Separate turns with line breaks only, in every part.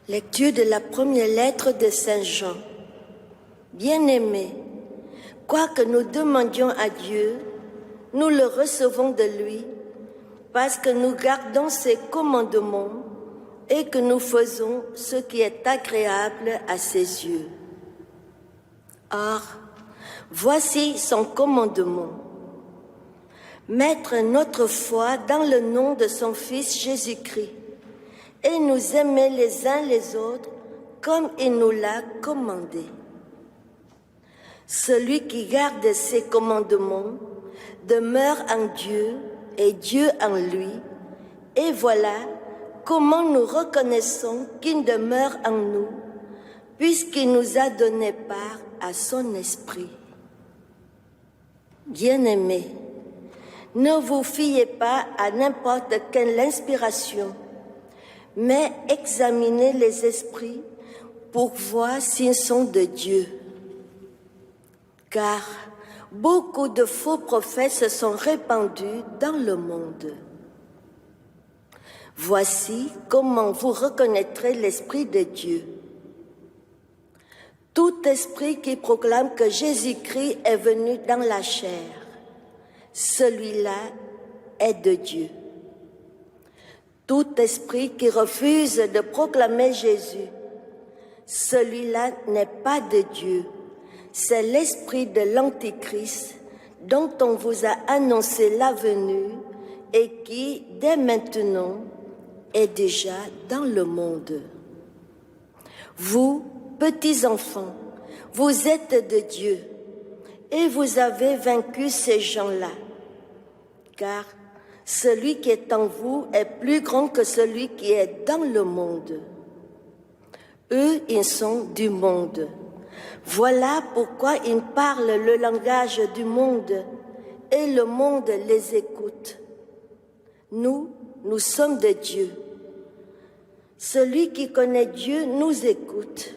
Lecture de la première lettre de Saint Jean. Bien-aimés, quoi que nous demandions à Dieu, nous le recevons de lui, parce que nous gardons ses commandements et que nous faisons ce qui est agréable à ses yeux. Or, voici son commandement. Mettre notre foi dans le nom de son Fils Jésus-Christ et nous aimer les uns les autres comme il nous l'a commandé. Celui qui garde ses commandements demeure en Dieu et Dieu en lui, et voilà comment nous reconnaissons qu'il demeure en nous, puisqu'il nous a donné part à son esprit. Bien-aimés, ne vous fiez pas à n'importe quelle inspiration, mais examinez les esprits pour voir s'ils sont de Dieu. Car beaucoup de faux prophètes se sont répandus dans le monde. Voici comment vous reconnaîtrez l'Esprit de Dieu. Tout esprit qui proclame que Jésus-Christ est venu dans la chair, celui-là est de Dieu. Tout esprit qui refuse de proclamer Jésus, celui-là n'est pas de Dieu. C'est l'esprit de l'Antichrist dont on vous a annoncé la venue et qui, dès maintenant, est déjà dans le monde. Vous, petits enfants, vous êtes de Dieu et vous avez vaincu ces gens-là, car celui qui est en vous est plus grand que celui qui est dans le monde. Eux, ils sont du monde. Voilà pourquoi ils parlent le langage du monde et le monde les écoute. Nous sommes de Dieu. Celui qui connaît Dieu nous écoute.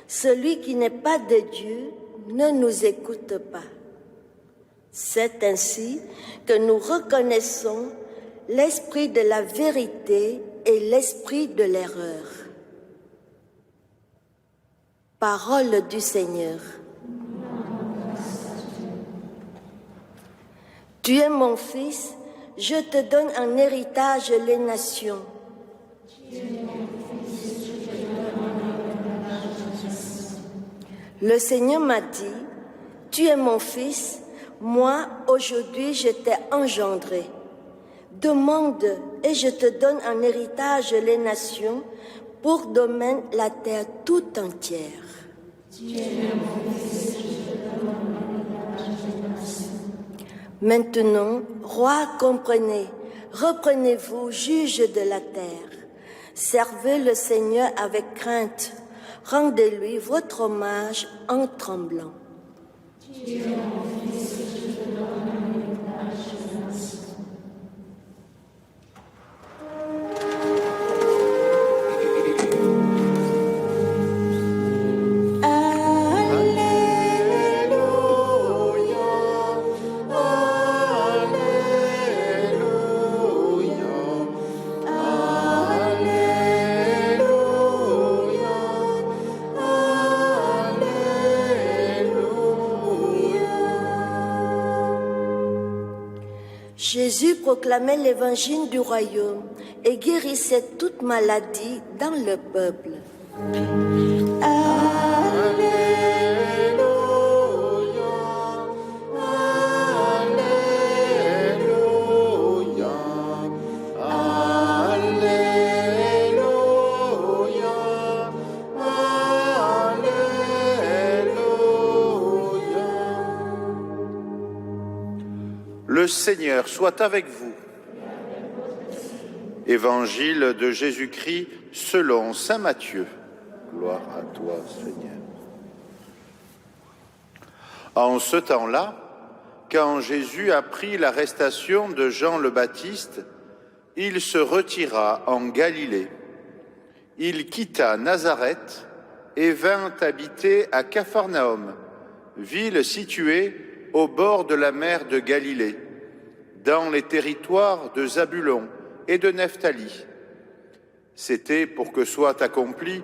Celui qui n'est pas de Dieu ne nous écoute pas. C'est ainsi que nous reconnaissons l'esprit de la vérité et l'esprit de l'erreur. Parole du Seigneur. Tu es mon fils, je te donne en héritage les nations. Le Seigneur m'a dit, tu es mon fils, moi aujourd'hui je t'ai engendré. Demande et je te donne en héritage les nations pour domaine la terre tout entière. Maintenant, rois, comprenez, reprenez-vous, juges de la terre. Servez le Seigneur avec crainte, rendez-lui votre hommage en tremblant. Jésus proclamait l'évangile du royaume et guérissait toute maladie dans le peuple.
Le Seigneur soit avec vous. Évangile de Jésus-Christ selon saint Matthieu. Gloire à toi, Seigneur. En ce temps-là, quand Jésus apprit l'arrestation de Jean le Baptiste, il se retira en Galilée. Il quitta Nazareth et vint habiter à Capharnaüm, ville située au bord de la mer de Galilée, dans les territoires de Zabulon et de Nephtali. C'était pour que soit accomplie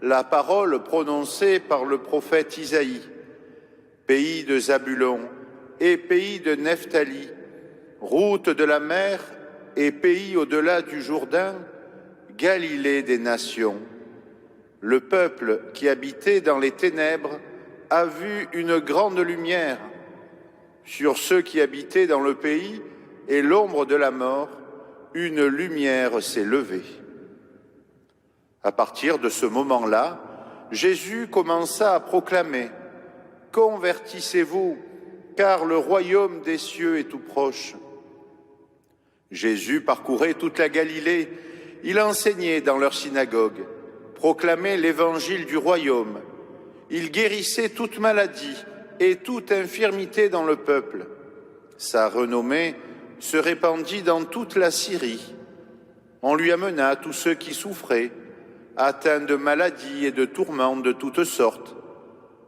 la parole prononcée par le prophète Isaïe. Pays de Zabulon et pays de Nephtali, route de la mer et pays au-delà du Jourdain, Galilée des nations. Le peuple qui habitait dans les ténèbres a vu une grande lumière. Sur ceux qui habitaient dans le pays et l'ombre de la mort, une lumière s'est levée. À partir de ce moment-là, Jésus commença à proclamer « Convertissez-vous, car le royaume des cieux est tout proche ». Jésus parcourait toute la Galilée, il enseignait dans leur synagogue, proclamait l'évangile du royaume, il guérissait toute maladie et toute infirmité dans le peuple. Sa renommée se répandit dans toute la Syrie. On lui amena tous ceux qui souffraient, atteints de maladies et de tourments de toutes sortes,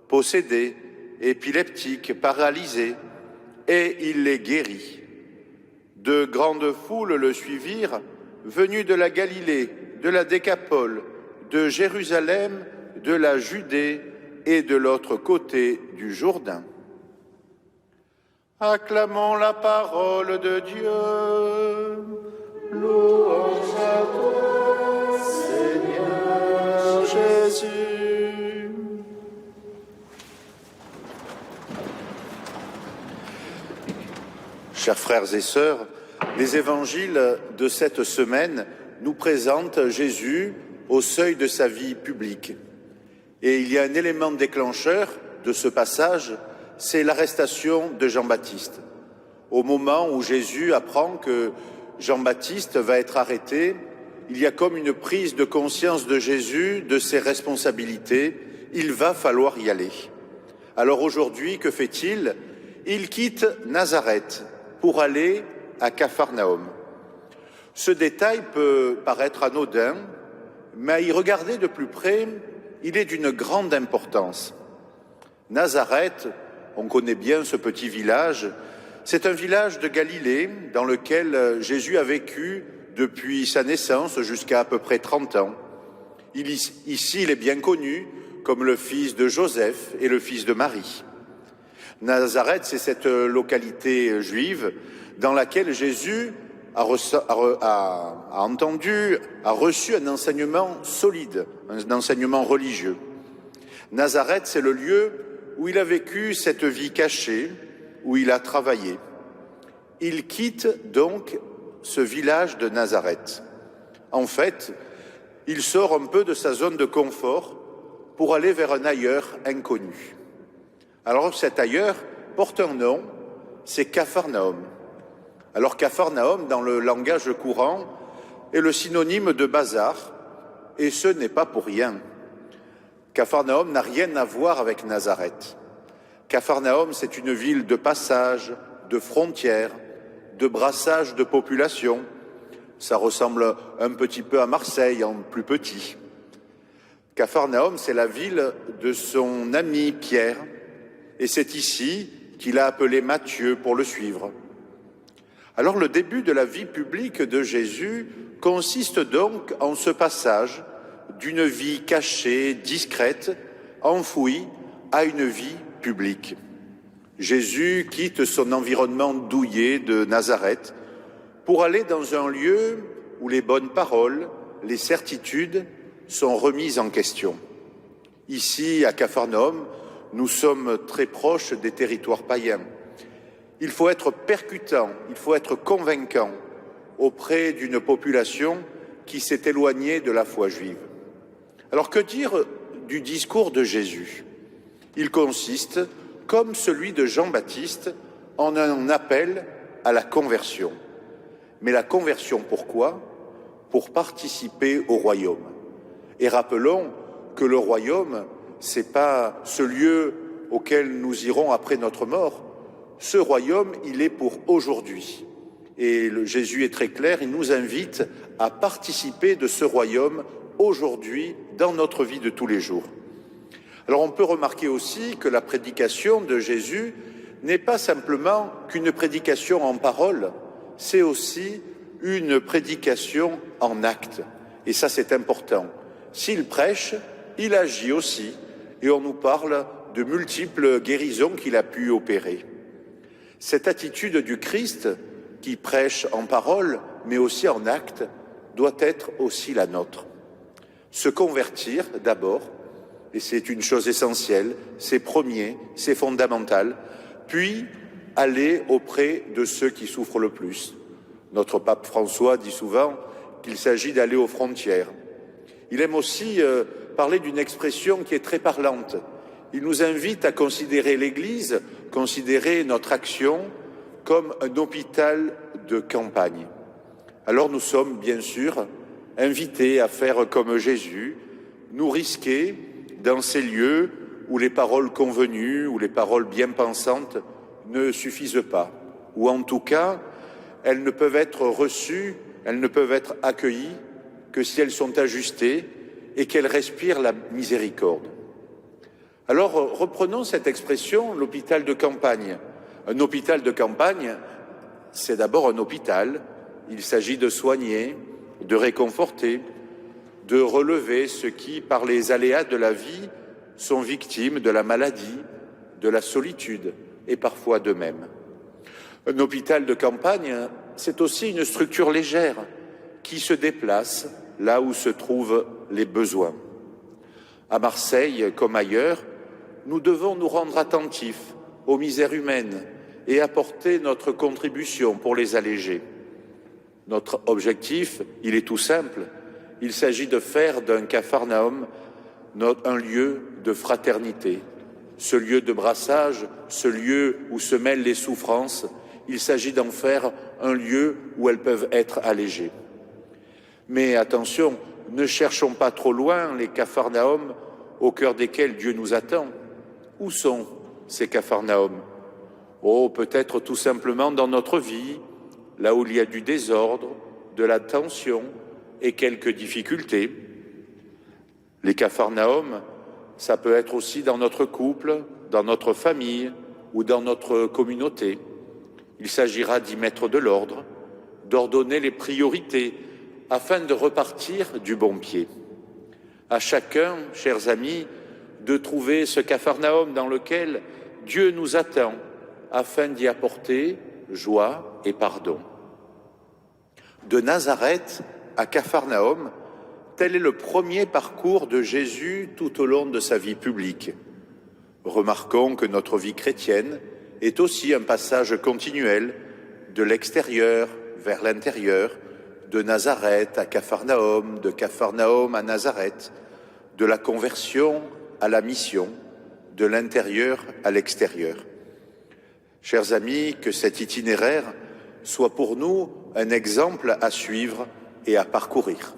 possédés, épileptiques, paralysés, et il les guérit. De grandes foules le suivirent, venus de la Galilée, de la Décapole, de Jérusalem, de la Judée et de l'autre côté du Jourdain. Acclamons la parole de Dieu. Louange à toi, Seigneur Jésus. Chers frères et sœurs, les évangiles de cette semaine nous présentent Jésus au seuil de sa vie publique. Et il y a un élément déclencheur de ce passage, c'est l'arrestation de Jean-Baptiste. Au moment où Jésus apprend que Jean-Baptiste va être arrêté, il y a comme une prise de conscience de Jésus, de ses responsabilités. Il va falloir y aller. Alors aujourd'hui, que fait-il? Il quitte Nazareth pour aller à Capharnaüm. Ce détail peut paraître anodin, mais à y regarder de plus près, il est d'une grande importance. Nazareth, on connaît bien ce petit village, c'est un village de Galilée dans lequel Jésus a vécu depuis sa naissance jusqu'à peu près 30 ans. Ici, il est bien connu comme le fils de Joseph et le fils de Marie. Nazareth, c'est cette localité juive dans laquelle Jésus a reçu un enseignement solide, un enseignement religieux. Nazareth, c'est le lieu où il a vécu cette vie cachée, où il a travaillé. Il quitte donc ce village de Nazareth. En fait, il sort un peu de sa zone de confort pour aller vers un ailleurs inconnu. Alors cet ailleurs porte un nom, c'est Capharnaüm. Alors Capharnaüm, dans le langage courant, est le synonyme de bazar, et ce n'est pas pour rien. Capharnaüm n'a rien à voir avec Nazareth. Capharnaüm, c'est une ville de passage, de frontières, de brassage de population. Ça ressemble un petit peu à Marseille, en plus petit. Capharnaüm, c'est la ville de son ami Pierre, et c'est ici qu'il a appelé Matthieu pour le suivre. Alors le début de la vie publique de Jésus consiste donc en ce passage d'une vie cachée, discrète, enfouie, à une vie publique. Jésus quitte son environnement douillet de Nazareth pour aller dans un lieu où les bonnes paroles, les certitudes sont remises en question. Ici, à Capharnaüm, nous sommes très proches des territoires païens. Il faut être percutant, il faut être convaincant auprès d'une population qui s'est éloignée de la foi juive. Alors que dire du discours de Jésus? Il consiste, comme celui de Jean-Baptiste, en un appel à la conversion. Mais la conversion, pourquoi? Pour participer au royaume. Et rappelons que le royaume, c'est pas ce lieu auquel nous irons après notre mort. Ce royaume, il est pour aujourd'hui. Et Jésus est très clair, il nous invite à participer de ce royaume aujourd'hui dans notre vie de tous les jours. Alors on peut remarquer aussi que la prédication de Jésus n'est pas simplement qu'une prédication en parole, c'est aussi une prédication en acte. Et ça, c'est important. S'il prêche, il agit aussi, et on nous parle de multiples guérisons qu'il a pu opérer. Cette attitude du Christ, qui prêche en parole, mais aussi en acte, doit être aussi la nôtre. Se convertir d'abord, et c'est une chose essentielle, c'est premier, c'est fondamental, puis aller auprès de ceux qui souffrent le plus. Notre pape François dit souvent qu'il s'agit d'aller aux frontières. Il aime aussi parler d'une expression qui est très parlante. Il nous invite à considérer l'Église, considérer notre action comme un hôpital de campagne. Alors nous sommes bien sûr invités à faire comme Jésus, nous risquer dans ces lieux où les paroles convenues, où les paroles bien pensantes ne suffisent pas, ou en tout cas, elles ne peuvent être reçues, elles ne peuvent être accueillies que si elles sont ajustées et qu'elles respirent la miséricorde. Alors, reprenons cette expression, l'hôpital de campagne. Un hôpital de campagne, c'est d'abord un hôpital. Il s'agit de soigner, de réconforter, de relever ceux qui, par les aléas de la vie, sont victimes de la maladie, de la solitude et parfois d'eux-mêmes. Un hôpital de campagne, c'est aussi une structure légère qui se déplace là où se trouvent les besoins. À Marseille, comme ailleurs, nous devons nous rendre attentifs aux misères humaines et apporter notre contribution pour les alléger. Notre objectif, il est tout simple. Il s'agit de faire d'un Capharnaüm un lieu de fraternité, ce lieu de brassage, ce lieu où se mêlent les souffrances. Il s'agit d'en faire un lieu où elles peuvent être allégées. Mais attention, ne cherchons pas trop loin les Capharnaüm au cœur desquels Dieu nous attend. Où sont ces Capharnaüm? Oh, peut-être tout simplement dans notre vie, là où il y a du désordre, de la tension et quelques difficultés. Les Capharnaüm, ça peut être aussi dans notre couple, dans notre famille ou dans notre communauté. Il s'agira d'y mettre de l'ordre, d'ordonner les priorités afin de repartir du bon pied. À chacun, chers amis, de trouver ce Capharnaüm dans lequel Dieu nous attend afin d'y apporter joie et pardon. De Nazareth à Capharnaüm, tel est le premier parcours de Jésus tout au long de sa vie publique. Remarquons que notre vie chrétienne est aussi un passage continuel de l'extérieur vers l'intérieur, de Nazareth à Capharnaüm, de Capharnaüm à Nazareth, de la conversion à la mission, de l'intérieur à l'extérieur. Chers amis, que cet itinéraire soit pour nous un exemple à suivre et à parcourir.